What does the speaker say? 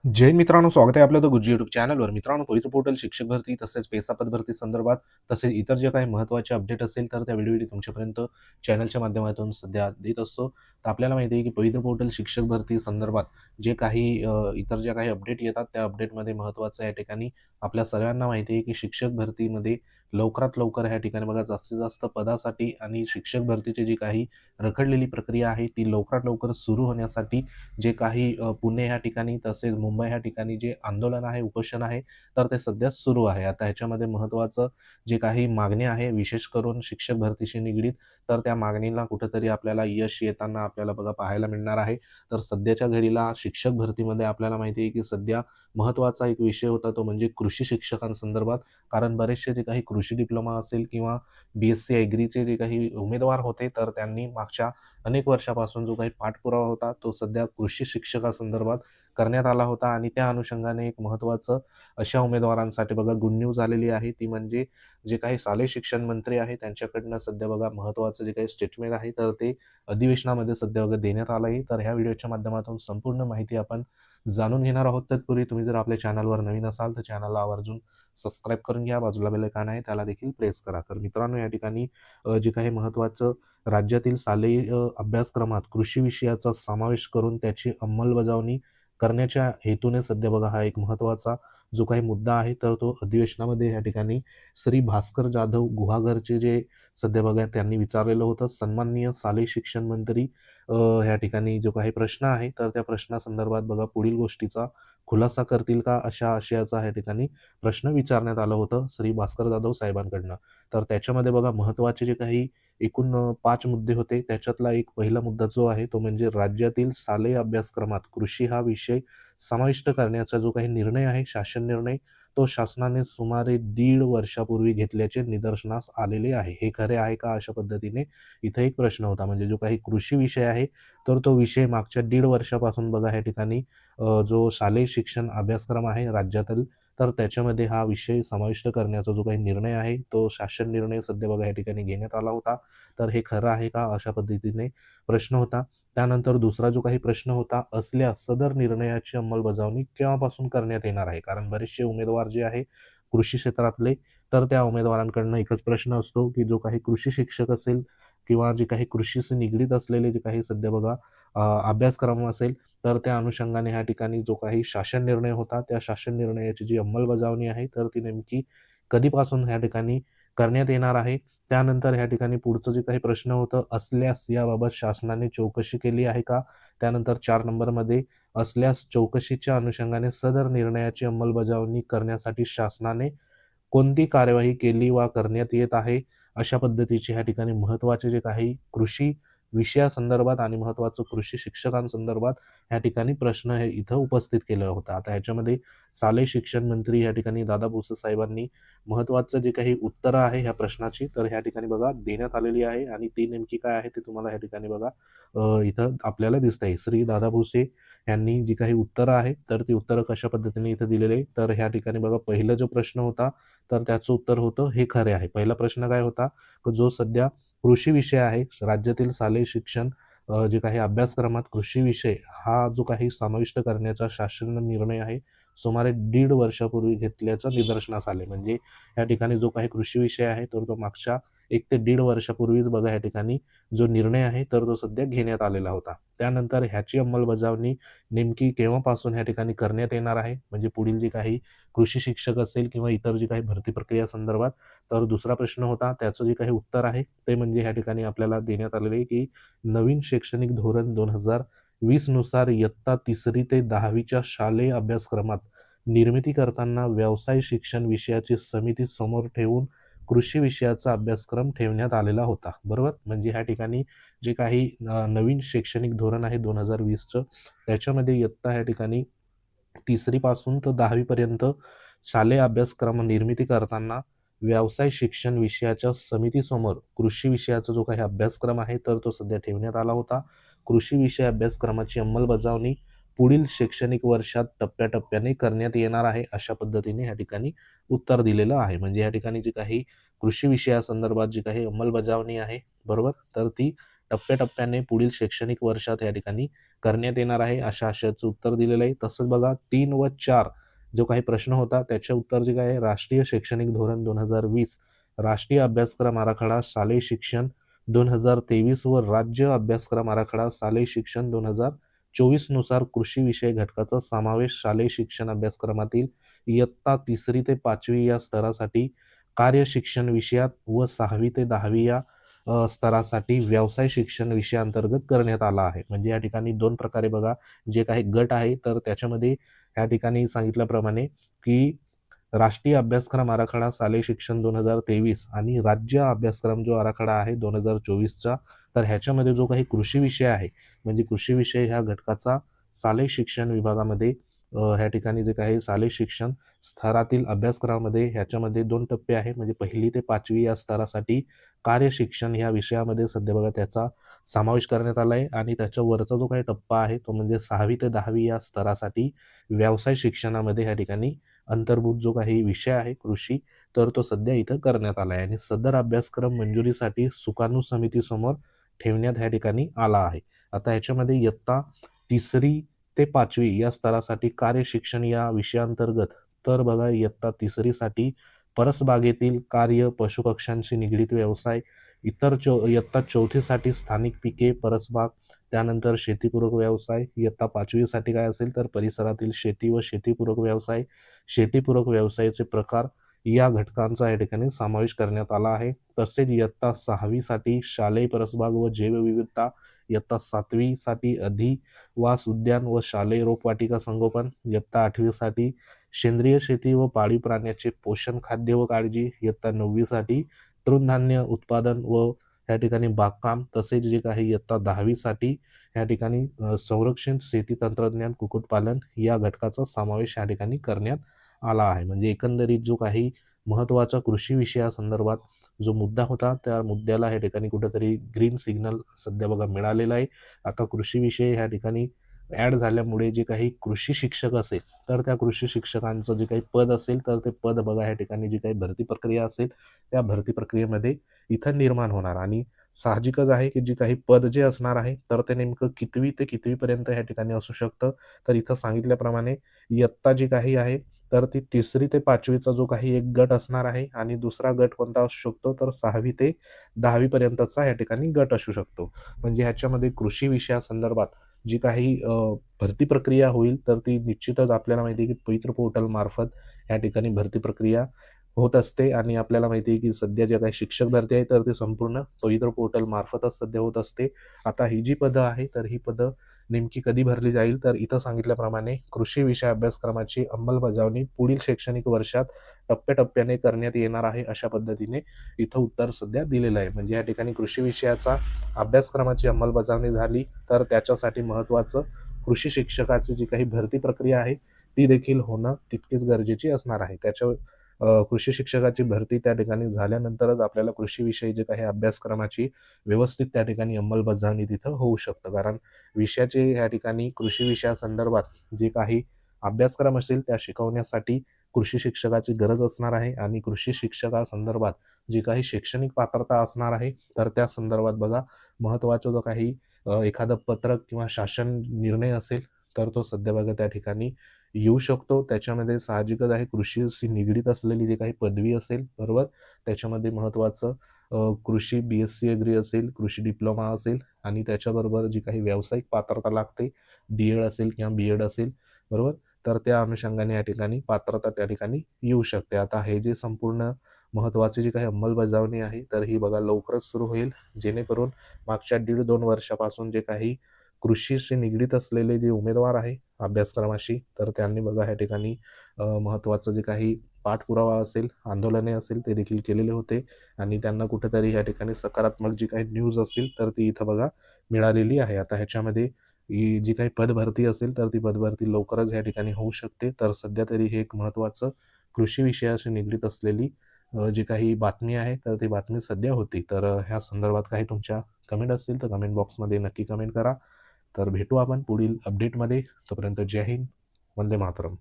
जय मित्रांनो, स्वागत आहे आपलं द गुज्जी यूट्यूब चॅनलवर. मित्रांनो, पवित्र पोर्टल शिक्षक भरती तसेच पेसा पदभरती संदर्भात तसेच इतर जे काही महत्त्वाचे अपडेट असेल तर त्या व्हिडिओ तुमच्यापर्यंत चॅनलच्या माध्यमातून सध्या देत असतो. तर आपल्याला माहिती आहे की पवित्र पोर्टल शिक्षक भरती संदर्भात जे काही इतर ज्या काही अपडेट येतात त्या अपडेटमध्ये महत्त्वाचं या ठिकाणी आपल्या सर्वांना माहिती आहे की शिक्षक भरतीमध्ये लवकरात लवकर ह्या ठिकाणी बघा जास्तीत जास्त पदासाठी आणि शिक्षक भरतीची जी काही रखडलेली प्रक्रिया आहे ती लवकरात लवकर सुरू होण्यासाठी जे काही पुणे ह्या ठिकाणी तसेच मुंबई ह्या ठिकाणी जे आंदोलन आहे, उपोषण आहे, तर ते सध्या सुरू आहे. आता ह्याच्यामध्ये महत्त्वाचं जे काही मागणी आहे, विशेष करून शिक्षक भरतीशी निगडीत, तर त्या मागणीला कुठेतरी आपल्याला यश येताना आपल्याला बघा पाहायला मिळणार आहे. तर सध्याच्या घडीला शिक्षक भरतीमध्ये आपल्याला माहिती आहे, की सध्या महत्त्वाचा एक विषय होता तो म्हणजे कृषी शिक्षकांसंदर्भात. कारण बरेचसे जे काही कृषी डिप्लोमा असेल किंवा BSc ॲग्रीचे जे काही उमेदवार होते, तर त्यांनी मागच्या अनेक वर्षापासून जो काही पाठपुरावा होता तो सध्या कृषी शिक्षकासंदर्भात करण्यात आला होता आणि त्या अनुषंगाने एक महत्त्वाचं अशा उमेदवारांसाठी बघा गुड न्यूज आलेली आहे. ती म्हणजे जे काही शालेय शिक्षण मंत्री आहे त्यांच्याकडनं सध्या बघा महत्त्वाचं जे काही स्टेटमेंट आहे तर ते अधिवेशनामध्ये सध्या बघा देण्यात आलं आहे. तर ह्या व्हिडिओच्या माध्यमातून संपूर्ण माहिती आपण जाणून घेणार आहोत. तत्पूर्वी तुम्ही जर आपल्या चॅनलवर नवीन असाल तर चॅनलला आवर्जून सबस्क्राईब करून घ्या. बाजूला बेल आयकॉन आहे त्याला देखील प्रेस करा. तर मित्रांनो, या ठिकाणी जे काही महत्त्वाचं राज्यातील शालेय अभ्यासक्रमात कृषी विषयाचा समावेश करून त्याची अंमलबजावणी करण्याच्या हेतूने सध्या बघा हा एक महत्त्वाचा जो काही मुद्दा आहे तर तो अधिवेशनामध्ये या ठिकाणी श्री भास्कर जाधव गुहागरचे जे सध्या बघा त्यांनी विचारलेलं होतं. सन्माननीय शालेय शिक्षण मंत्री या ठिकाणी जो काही प्रश्न आहे तर त्या प्रश्नासंदर्भात बघा पुढील गोष्टीचा खुलासा करतील का, अशा आशयाचा या ठिकाणी प्रश्न विचारण्यात आलं होतं श्री भास्कर जाधव साहेबांकडनं. तर त्याच्यामध्ये बघा महत्त्वाचे जे काही एकूण 5 मुद्दे होते. त्याच्यातला एक पहिला मुद्दा जो आहे तो म्हणजे राज्यातील शालेय अभ्यासक्रमात कृषी हा विषय समाविष्ट करण्याचा जो काही निर्णय आहे, शासन निर्णय, तो शासनाने सुमारे 1.5 वर्षापूर्वी घेतल्याचे निदर्शनास आलेले आहे. हे खरे आहे का? अशा पद्धतीने इथे एक प्रश्न होता. म्हणजे जो काही कृषी विषय आहे, तर तो विषय मागच्या 1.5 वर्षापासून बघा या ठिकाणी जो शालेय शिक्षण अभ्यासक्रम आहे राज्यातील, तर त्याच्यामध्ये हा विषय समाविष्ट करण्याचा जो काही निर्णय आहे, तो शासन निर्णय सध्या बघा या ठिकाणी घेण्यात आला होता. तर हे खरं आहे का? अशा पद्धतीने प्रश्न होता. त्यानंतर दुसरा जो काही प्रश्न होता, असल्यास सदर निर्णयाची अंमलबजावणी केव्हापासून करण्यात येणार आहे? कारण बरेचसे उमेदवार जे आहे कृषी क्षेत्रातले, तर त्या उमेदवारांकडनं एकच प्रश्न असतो, की जो काही कृषी शिक्षक असेल किंवा जे काही कृषीशी निगडीत असलेले जे काही सध्या बघा अभ्यासक्रम असेल, तर त्या अनुषंगाने ह्या ठिकाणी जो काही शासन निर्णय होता, त्या शासन निर्णयाची जी अंमलबजावणी आहे, तर ती नेमकी कधीपासून ह्या ठिकाणी करण्यात येणार आहे? त्यानंतर ह्या ठिकाणी पुढचं जे काही प्रश्न होतं, असल्यास याबाबत शासनाने चौकशी केली आहे का? त्यानंतर 4 नंबरमध्ये असल्यास चौकशीच्या अनुषंगाने सदर निर्णयाची अंमलबजावणी करण्यासाठी शासनाने कोणती कार्यवाही केली वा करण्यात येत आहे? अशा पद्धतीचे ह्या ठिकाणी महत्त्वाचे जे काही कृषी विषयासंदर्भात आणि महत्त्वाचं कृषी शिक्षकांसंदर्भात ह्या ठिकाणी प्रश्न हे इथं उपस्थित केला होता. आता ह्याच्यामध्ये शालेय शिक्षण मंत्री या ठिकाणी दादा भुसे साहेबांनी महत्त्वाचं जे काही उत्तरं आहे ह्या प्रश्नाची, तर ह्या ठिकाणी बघा देण्यात आलेली आहे आणि ती नेमकी काय आहे ते तुम्हाला ह्या ठिकाणी बघा इथं आपल्याला दिसतंय. श्री दादा भुसे यांनी जी काही उत्तरं आहे, तर ती उत्तरं कशा पद्धतीने इथं दिलेली आहे, तर ह्या ठिकाणी बघा पहिला जो प्रश्न होता, तर त्याचं उत्तर होतं हे खरे आहे. पहिला प्रश्न काय होता, की जो सध्या कृषी विषय आहे, राज्यातील शालेय शिक्षण जे काही अभ्यासक्रमात कृषी विषय हा जो काही समाविष्ट करण्याचा शासन निर्णय आहे, सुमारे 1.5 वर्षापूर्वी घेतल्याचं निदर्शनास आले. म्हणजे या ठिकाणी जो काही कृषी विषय आहे, तर तो मागच्या 1 ते 1.5 वर्षापूर्वीच बघा या ठिकाणी जो निर्णय आहे, तर तो सध्या घेण्यात आलेला होता. त्यानंतर ह्याची अंमलबजावणी नेमकी केव्हापासून ह्या ठिकाणी करण्यात येणार आहे? म्हणजे पुढील जे काही कृषी शिक्षक असेल किंवा इतर जी काही भरती प्रक्रिया संदर्भात. तर दुसरा प्रश्न होता, त्याचं जे काही उत्तर आहे, ते म्हणजे ह्या ठिकाणी आपल्याला देण्यात आलेलं आहे, की नवीन शैक्षणिक धोरण 2020 नुसार इयत्ता 3री ते 10वीच्या शालेय अभ्यासक्रमात निर्मिती करताना व्यवसाय शिक्षण विषयाची समिती समोर ठेवून कृषी विषयाचा अभ्यासक्रम ठेवण्यात आलेला होता. बरोबर? म्हणजे ह्या ठिकाणी जे काही नवीन शैक्षणिक धोरण आहे 2020चं, त्याच्यामध्ये इयत्ता ह्या ठिकाणी 3री पासून तर 10वी पर्यंत शालेय अभ्यासक्रम निर्मिती करताना व्यवसाय शिक्षण विषयाच्या समितीसमोर कृषी विषयाचा जो काही अभ्यासक्रम आहे, तर तो सध्या ठेवण्यात आला होता. कृषी विषय अभ्यासक्रमाची अंमलबजावणी पुढील शैक्षणिक वर्षात टप्प्याटप्प्याने करण्यात येणार आहे, अशा पद्धतीने या ठिकाणी उत्तर दिलेलं आहे. म्हणजे या ठिकाणी जी काही कृषी विषयासंदर्भात जी काही अंमलबजावणी आहे, बरोबर? तर ती टप्प्याटप्प्याने पुढील शैक्षणिक वर्षात या ठिकाणी करण्यात येणार आहे, अशा आशयाचं उत्तर दिलेलं आहे. तसंच बघा 3 व 4 जो काही प्रश्न होता त्याचे उत्तर जे काय आहे, राष्ट्रीय शैक्षणिक धोरण 2020, राष्ट्रीय अभ्यासक्रम आराखडा शालेय शिक्षण 2023 व राज्य अभ्यासक्रम आराखडा शालेय शिक्षण 2024 नुसार कृषी विषय घटकाचा समावेश शालेय शिक्षण अभ्यासक्रमातील इयत्ता 3री ते 5वी या स्तरासाठी कार्य शिक्षण विषयात व 6वी ते 10वी या स्तरासाठी व्यवसाय शिक्षण विषयाअंतर्गत करण्यात आला आहे. म्हणजे या ठिकाणी 2 प्रकारे बघा जे काही गट आहे तर त्याच्यामध्ये या ठिकाणी सांगितल्याप्रमाणे की राष्ट्रीय अभ्यासक्रम आराखडा शालेय शिक्षण 2023 आणि राज्य अभ्यासक्रम जो आराखडा आहे 2024चा, तर ह्याच्यामध्ये जो काही कृषी विषय आहे म्हणजे कृषी विषय ह्या घटकाचा शालेय शिक्षण विभागामध्ये ह्या ठिकाणी जे काही शालेय शिक्षण स्तरातील अभ्यासक्रमामध्ये ह्याच्यामध्ये 2 टप्पे आहे. म्हणजे 1ली ते 5वी या स्तरासाठी कार्य शिक्षण ह्या विषयामध्ये सध्या बघा त्याचा समावेश करण्यात आला आहे आणि त्याच्या वरचा जो काही टप्पा आहे तो म्हणजे 6वी ते 10वी या स्तरासाठी व्यवसाय शिक्षणामध्ये ह्या ठिकाणी अंतर्भूत जो काही विषय आहे कृषी, तर तो सध्या इथं करण्यात आला आहे आणि सदर अभ्यासक्रम मंजुरीसाठी सुकाणू समितीसमोर ठेवण्यात ह्या ठिकाणी आला आहे. आता ह्याच्यामध्ये इयत्ता 3री ते 5वी या स्तरासाठी कार्य शिक्षण या विषयाअंतर्गत तर बघा इयत्ता 3रीसाठी परसबागेतील कार्य, पशुपक्ष्यांशी निगडीत व्यवसाय, इयत्ता 4थीसाठी स्थानिक पिके, परसबाग, त्यानंतर शेतीपूरक व्यवसाय, इयत्ता 5वीसाठी काय असेल तर परिसरातील शेती व शेतीपूरक व्यवसाय, शेतीपूरक व्यवसायाचे प्रकार या घटकांचा या ठिकाणी समावेश करण्यात आला आहे. तसेच इयत्ता 6वीसाठी शालेय परसबाग व जैवविविधता, इयत्ता 7वीसाठी अधिवास उद्यान व शालेय रोपवाटिका संगोपन, इयत्ता 8वीसाठी सेंद्रिय शेती व पाळीव प्राण्याचे पोषण, खाद्य व काळजी, इयत्ता 9वीसाठी तृणधान्य उत्पादन व या ठिकाणी बागकाम, तसेच जे काही इयत्ता 10वीसाठी या ठिकाणी संरक्षण शेती तंत्रज्ञान कुक्कुटपालन या घटकाचा समावेश या ठिकाणी करण्यात आला आहे. म्हणजे एकंदरीत जो काही महत्त्वाचा कृषी विषयासंदर्भात जो मुद्दा होता त्या मुद्द्याला या ठिकाणी कुठेतरी ग्रीन सिग्नल सध्या बघा मिळालेला आहे. आता कृषी विषय ह्या ठिकाणी ॲड झाल्यामुळे जे काही कृषी शिक्षक असेल तर त्या कृषी शिक्षकांचं जे काही पद असेल तर ते पद बघा या ठिकाणी जी काही भरती प्रक्रिया असेल त्या भरती प्रक्रियेमध्ये इथं निर्माण होणार आणि साहजिकच आहे की जी काही पद जे असणार आहे तर ते नेमकं कितवी ते कितवीपर्यंत या ठिकाणी असू शकतं. तर इथं सांगितल्याप्रमाणे इयत्ता जी काही आहे तर ती 3री ते 5वीचा जो काही एक गट असणार आहे आणि दुसरा गट कोणता असू शकतो तर 6वी ते 10वी पर्यंतचा या ठिकाणी गट असू शकतो. म्हणजे ह्याच्यामध्ये कृषी विषयासंदर्भात जी काही भरती प्रक्रिया होईल तर ती निश्चितच आपल्याला माहिती आहे की पवित्र पोर्टल मार्फत या ठिकाणी भरती प्रक्रिया होत असते आणि आपल्याला माहिती आहे की सध्या जे काही शिक्षक भरती आहे तर ते संपूर्ण पवित्र पोर्टल मार्फतच सध्या होत असते. आता ही जी पदं आहे तर ही पदं नेमकी कधी भरली जाईल तर इथं सांगितल्याप्रमाणे कृषी विषय अभ्यासक्रमाची अंमलबजावणी पुढील शैक्षणिक वर्षात टप्प्याटप्प्याने करण्यात येणार आहे, अशा पद्धतीने इथं उत्तर सध्या दिलेलं आहे. म्हणजे या ठिकाणी कृषी विषयाचा अभ्यासक्रमाची अंमलबजावणी झाली तर त्याच्यासाठी महत्त्वाचं कृषी शिक्षकाची जी काही भरती प्रक्रिया आहे ती देखील होणं तितकीच गरजेची असणार आहे. कृषी शिक्षकाची भरती त्या ठिकाणी झाल्यानंतरच आपल्याला कृषी विषयी जे काही अभ्यासक्रमाची व्यवस्थित त्या ठिकाणी अंमलबजावणी तिथं होऊ शकतं. कारण विषयाचे या ठिकाणी कृषी विषयासंदर्भात जे काही अभ्यासक्रम असेल त्या शिकवण्यासाठी कृषी शिक्षकाची गरज असणार आहे आणि कृषी शिक्षकासंदर्भात जी काही शैक्षणिक पात्रता असणार आहे तर त्या संदर्भात बघा महत्त्वाचा जो काही एखादं पत्रक किंवा शासन निर्णय असेल तर तो सध्या बघा त्या ठिकाणी येऊ शकतो. त्याच्यामध्ये साहजिकच आहे कृषीशी निगडीत असलेली जी काही पदवी असेल बरोबर, त्याच्यामध्ये महत्त्वाचं कृषी BSc ॲग्री असेल, कृषी डिप्लोमा असेल आणि त्याच्याबरोबर जी काही व्यावसायिक पात्रता लागते D.Ed असेल किंवा B.Ed असेल बरोबर, तर त्या अनुषंगाने या ठिकाणी पात्रता त्या ठिकाणी येऊ शकते. आता हे जे संपूर्ण महत्त्वाची जी काही अंमलबजावणी आहे तर ही बघा लवकरच सुरू होईल, जेणेकरून मागच्या 1.5-2 वर्षापासून जे काही कृषीशी निगडीत असलेले जे उमेदवार आहे अभ्यासक्रमाशी तर त्यांनी बघा ह्या ठिकाणी महत्त्वाचं जे काही पाठपुरावा असेल, आंदोलने असेल ते देखील केलेले होते आणि त्यांना कुठेतरी या ठिकाणी सकारात्मक जी काही न्यूज असेल तर ती इथं बघा मिळालेली आहे. आता ह्याच्यामध्ये ही जी काही पदभरती असेल तर ती पदभरती लवकरच या ठिकाणी होऊ शकते. तर सध्या तरी हे एक महत्त्वाचं कृषी विषयाशी निगडीत असलेली जी काही बातमी आहे तर ती बातमी सध्या होती. तर ह्या संदर्भात काही तुमच्या कमेंट असतील तर कमेंट बॉक्समध्ये नक्की कमेंट करा. तर भेटू आपण पुढील अपडेटमध्ये. तोपर्यंत जय हिंद, वंदे मातरम.